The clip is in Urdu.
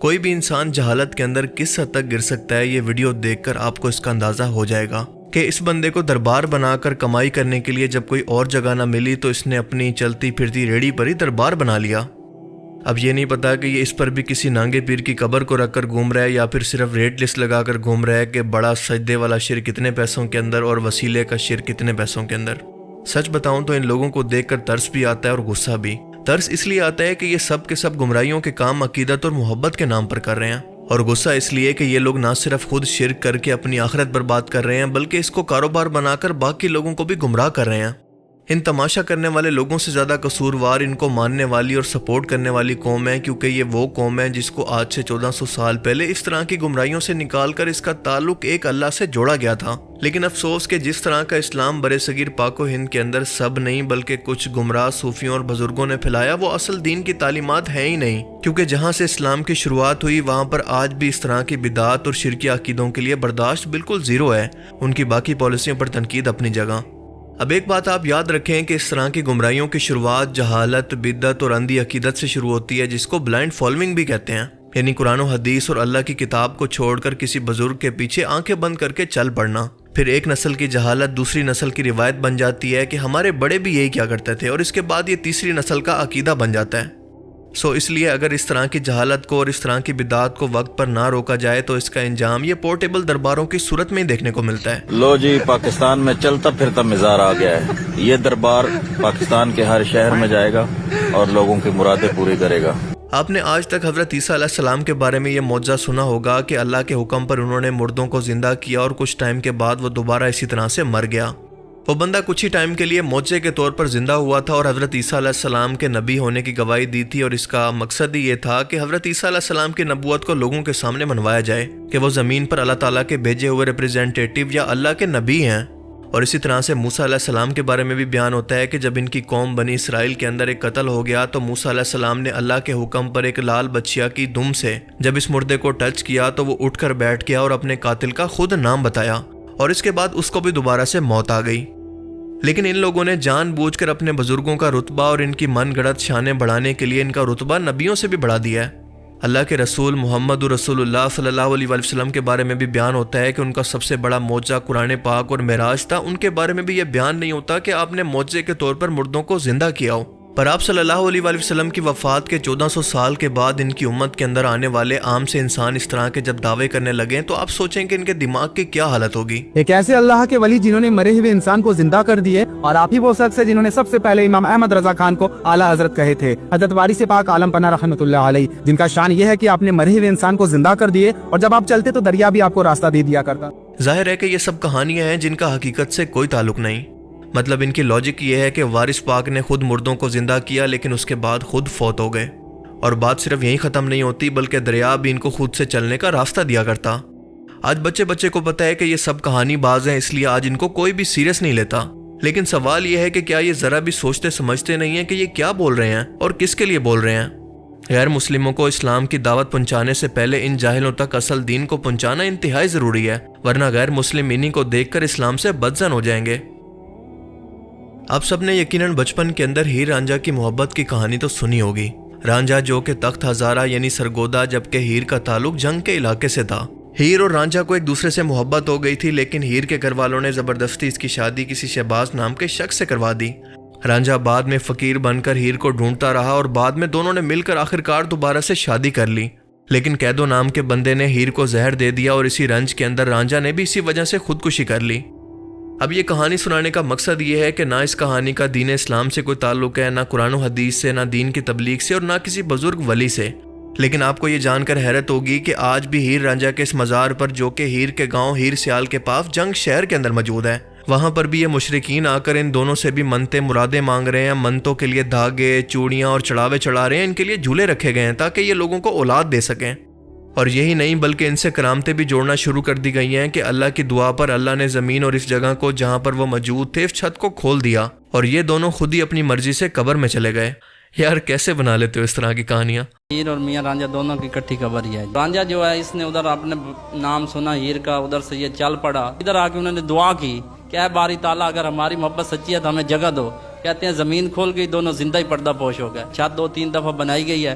کوئی بھی انسان جہالت کے اندر کس حد تک گر سکتا ہے، یہ ویڈیو دیکھ کر آپ کو اس کا اندازہ ہو جائے گا کہ اس بندے کو دربار بنا کر کمائی کرنے کے لیے جب کوئی اور جگہ نہ ملی تو اس نے اپنی چلتی پھرتی ریڑھی پر ہی دربار بنا لیا۔ اب یہ نہیں پتا کہ یہ اس پر بھی کسی نانگے پیر کی قبر کو رکھ کر گھوم رہا ہے یا پھر صرف ریٹ لسٹ لگا کر گھوم رہا ہے کہ بڑا سجدے والا شرک کتنے پیسوں کے اندر اور وسیلے کا شرک کتنے پیسوں کے اندر۔ سچ بتاؤں تو ان لوگوں کو دیکھ کر ترس بھی آتا ہے اور غصہ بھی۔ ترس اس لیے آتا ہے کہ یہ سب کے سب گمراہیوں کے کام عقیدت اور محبت کے نام پر کر رہے ہیں، اور غصہ اس لیے کہ یہ لوگ نہ صرف خود شرک کر کے اپنی آخرت برباد کر رہے ہیں بلکہ اس کو کاروبار بنا کر باقی لوگوں کو بھی گمراہ کر رہے ہیں۔ ان تماشا کرنے والے لوگوں سے زیادہ قصوروار ان کو ماننے والی اور سپورٹ کرنے والی قوم ہے، کیونکہ یہ وہ قوم ہے جس کو آج سے 1400 سال پہلے اس طرح کی گمراہیوں سے نکال کر اس کا تعلق ایک اللہ سے جوڑا گیا تھا۔ لیکن افسوس کہ جس طرح کا اسلام برِ صغیر پاک و ہند کے اندر سب نہیں بلکہ کچھ گمراہ صوفیوں اور بزرگوں نے پھیلایا، وہ اصل دین کی تعلیمات ہیں ہی نہیں، کیونکہ جہاں سے اسلام کی شروعات ہوئی وہاں پر آج بھی اس طرح کی بدعات اور شرکی عقیدوں کے لیے برداشت بالکل زیرو ہے، ان کی باقی پالیسیوں پر تنقید اپنی جگہ۔ اب ایک بات آپ یاد رکھیں کہ اس طرح کی گمراہیوں کی شروعات جہالت، بدعت اور اندھی عقیدت سے شروع ہوتی ہے، جس کو بلائنڈ فالوئنگ بھی کہتے ہیں، یعنی قرآن و حدیث اور اللہ کی کتاب کو چھوڑ کر کسی بزرگ کے پیچھے آنکھیں بند کر کے چل پڑنا۔ پھر ایک نسل کی جہالت دوسری نسل کی روایت بن جاتی ہے کہ ہمارے بڑے بھی یہی کیا کرتے تھے، اور اس کے بعد یہ تیسری نسل کا عقیدہ بن جاتا ہے۔ اس لیے اگر اس طرح کی جہالت کو اور اس طرح کی بدعات کو وقت پر نہ روکا جائے تو اس کا انجام یہ پورٹیبل درباروں کی صورت میں ہی دیکھنے کو ملتا ہے۔ لو جی، پاکستان میں چلتا پھرتا مزار آ گیا ہے۔ یہ دربار پاکستان کے ہر شہر میں جائے گا اور لوگوں کی مرادیں پوری کرے گا۔ آپ نے آج تک حضرت عیسیٰ علیہ السلام کے بارے میں یہ معجزہ سنا ہوگا کہ اللہ کے حکم پر انہوں نے مردوں کو زندہ کیا اور کچھ ٹائم کے بعد وہ دوبارہ اسی طرح سے مر گیا۔ وہ بندہ کچھ ہی ٹائم کے لیے معجزے کے طور پر زندہ ہوا تھا اور حضرت عیسیٰ علیہ السلام کے نبی ہونے کی گواہی دی تھی، اور اس کا مقصد ہی یہ تھا کہ حضرت عیسیٰ علیہ السلام کی نبوت کو لوگوں کے سامنے منوایا جائے کہ وہ زمین پر اللہ تعالیٰ کے بھیجے ہوئے ریپریزنٹیٹیو یا اللہ کے نبی ہیں۔ اور اسی طرح سے موسیٰ علیہ السلام کے بارے میں بھی بیان ہوتا ہے کہ جب ان کی قوم بنی اسرائیل کے اندر ایک قتل ہو گیا تو موسیٰ علیہ السلام نے اللہ کے حکم پر ایک لال بچیا کی دم سے جب اس مردے کو ٹچ کیا تو وہ اٹھ کر بیٹھ گیا اور اپنے قاتل کا خود نام بتایا، اور اس کے بعد اس کو بھی دوبارہ سے موت آ گئی۔ لیکن ان لوگوں نے جان بوجھ کر اپنے بزرگوں کا رتبہ اور ان کی من گڑت شانیں بڑھانے کے لیے ان کا رتبہ نبیوں سے بھی بڑھا دیا ہے۔ اللہ کے رسول محمد رسول اللہ صلی اللہ علیہ وسلم کے بارے میں بھی بیان ہوتا ہے کہ ان کا سب سے بڑا معجزہ قرآن پاک اور معراج تھا۔ ان کے بارے میں بھی یہ بیان نہیں ہوتا کہ آپ نے معجزے کے طور پر مردوں کو زندہ کیا ہو، پر آپ صلی اللہ علیہ وسلم کی وفات کے 1400 سال کے بعد ان کی امت کے اندر آنے والے عام سے انسان اس طرح کے جب دعوے کرنے لگے تو آپ سوچیں کہ ان کے دماغ کی کیا حالت ہوگی۔ ایک ایسے اللہ کے ولی جنہوں نے مرے ہوئے انسان کو زندہ کر دیے، اور آپ ہی وہ شخص ہے جنہوں نے سب سے پہلے امام احمد رضا خان کو اعلیٰ حضرت کہے تھے، حضرت وارث پاک عالم پناہ رحمۃ اللہ علیہ، جن کا شان یہ ہے کہ آپ نے مرے ہوئے انسان کو زندہ کر دیے، اور جب آپ چلتے تو دریا بھی آپ کو راستہ دے دیا کرتا۔ ظاہر ہے کہ یہ سب کہانیاں ہیں جن کا حقیقت سے کوئی تعلق نہیں۔ مطلب ان کی لاجک یہ ہے کہ وارث پاک نے خود مردوں کو زندہ کیا لیکن اس کے بعد خود فوت ہو گئے، اور بات صرف یہیں ختم نہیں ہوتی بلکہ دریا بھی ان کو خود سے چلنے کا راستہ دیا کرتا۔ آج بچے کو پتہ ہے کہ یہ سب کہانی باز ہیں، اس لیے آج ان کو کوئی بھی سیریس نہیں لیتا، لیکن سوال یہ ہے کہ کیا یہ ذرا بھی سوچتے سمجھتے نہیں ہیں کہ یہ کیا بول رہے ہیں اور کس کے لیے بول رہے ہیں۔ غیر مسلموں کو اسلام کی دعوت پہنچانے سے پہلے ان جاہلوں تک اصل دین کو پہنچانا انتہائی ضروری ہے، ورنہ غیر مسلم انہی کو دیکھ کر اسلام سے بدظن ہو جائیں گے۔ آپ سب نے یقیناً بچپن کے اندر ہیر رانجھا کی محبت کی کہانی تو سنی ہوگی۔ رانجھا جو کہ تخت ہزارہ یعنی سرگودا، جبکہ ہیر کا تعلق جنگ کے علاقے سے تھا۔ ہیر اور رانجھا کو ایک دوسرے سے محبت ہو گئی تھی، لیکن ہیر کے گھر والوں نے زبردستی اس کی شادی کسی شہباز نام کے شخص سے کروا دی۔ رانجھا بعد میں فقیر بن کر ہیر کو ڈھونڈتا رہا اور بعد میں دونوں نے مل کر آخرکار دوبارہ سے شادی کر لی، لیکن قیدو نام کے بندے نے ہیر کو زہر دے دیا اور اسی رنج کے اندر رانجھا نے بھی اسی وجہ سے خودکشی کر لی۔ اب یہ کہانی سنانے کا مقصد یہ ہے کہ نہ اس کہانی کا دین اسلام سے کوئی تعلق ہے، نہ قرآن و حدیث سے، نہ دین کی تبلیغ سے، اور نہ کسی بزرگ ولی سے۔ لیکن آپ کو یہ جان کر حیرت ہوگی کہ آج بھی ہیر رانجھا کے اس مزار پر، جو کہ ہیر کے گاؤں ہیر سیال کے پاس جنگ شہر کے اندر موجود ہے، وہاں پر بھی یہ مشرکین آ کر ان دونوں سے بھی منتیں مرادیں مانگ رہے ہیں۔ منتوں کے لیے دھاگے، چوڑیاں اور چڑھاوے چڑھا رہے ہیں، ان کے لیے جھولے رکھے گئے ہیں تاکہ یہ لوگوں کو اولاد دے سکیں۔ اور یہی نہیں بلکہ ان سے کرامتیں بھی جوڑنا شروع کر دی گئی ہیں کہ اللہ کی دعا پر اللہ نے زمین اور اس جگہ کو جہاں پر وہ موجود تھے اس چھت کو کھول دیا، اور یہ دونوں خود ہی اپنی مرضی سے قبر میں چلے گئے۔ یار کیسے بنا لیتے ہو اس طرح کی کہانیاں؟ ہیر اور میاں رانجھا دونوں کی اکٹھی قبر ہی ہے۔ رانجھا جو ہے اس نے ادھر اپنے نام سنا ہیر کا، ادھر سے یہ چل پڑا، ادھر آ کے انہوں نے دعا کی کہ اے باری تعالیٰ اگر ہماری محبت سچی ہے تو ہمیں جگہ دو۔ کہتے ہیں زمین کھول گئی، دونوں زندہ ہی پردہ پوش ہو گئے۔ چھت 2-3 دفعہ بنائی گئی ہے